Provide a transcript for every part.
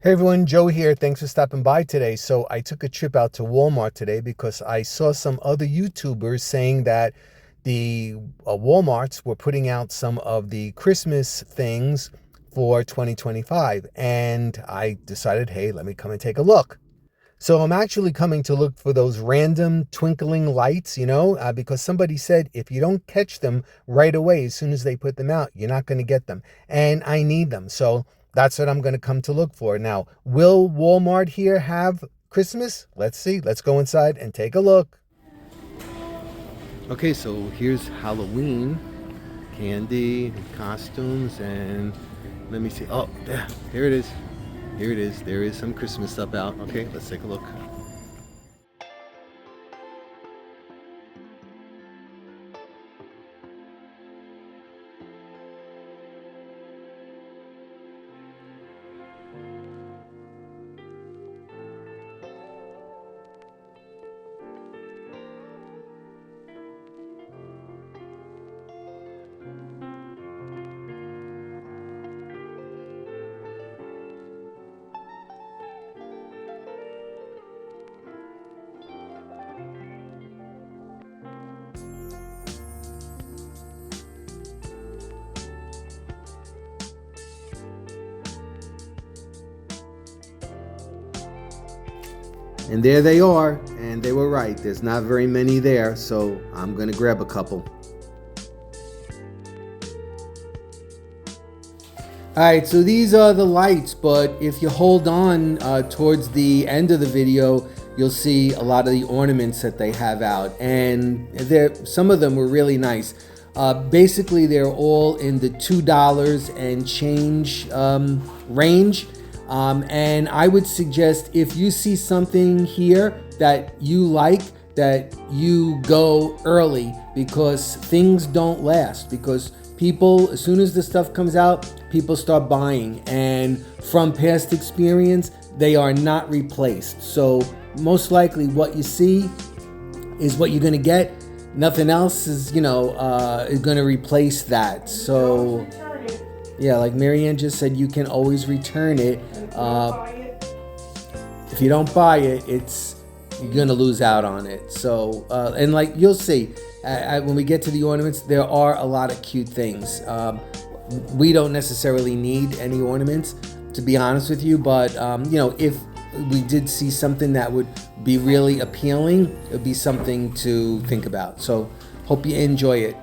Hey everyone, Joe here. Thanks for stopping by today. So I took a trip out to Walmart today because I saw some other YouTubers saying that the Walmarts were putting out some of the Christmas things for 2025. And I decided, hey, let me come and take a look. So I'm actually coming to look for those random twinkling lights, because somebody said if you don't catch them right away as soon as they put them out, you're not going to get them. And I need them. So that's what I'm going to come to look for. Now, will Walmart here have Christmas? Let's see. Let's go inside and take a look. Okay, so here's Halloween candy, costumes, and let me see. Oh, yeah, here it is. Here it is. There is some Christmas stuff out. Okay, let's take a look. And there they are, and they were right. There's not very many there, so I'm gonna grab a couple. All right, so these are the lights, but if you hold on towards the end of the video, you'll see a lot of the ornaments that they have out, and some of them were really nice. Basically, they're all in the $2 and change range. And I would suggest if you see something here that you like, that you go early because things don't last. Because people, as soon as the stuff comes out, people start buying. And from past experience, they are not replaced. So most likely what you see is what you're going to get. Nothing else is, is going to replace that. So yeah, like Marianne just said, you can always return it. If you don't buy it, you're gonna lose out on it. So and like you'll see, when we get to the ornaments, there are a lot of cute things. We don't necessarily need any ornaments, to be honest with you, but if we did see something that would be really appealing, it would be something to think about. So hope you enjoy it.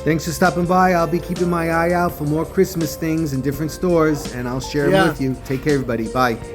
Thanks for stopping by. I'll be keeping my eye out for more Christmas things in different stores, and I'll share them with you. Take care, everybody. Bye.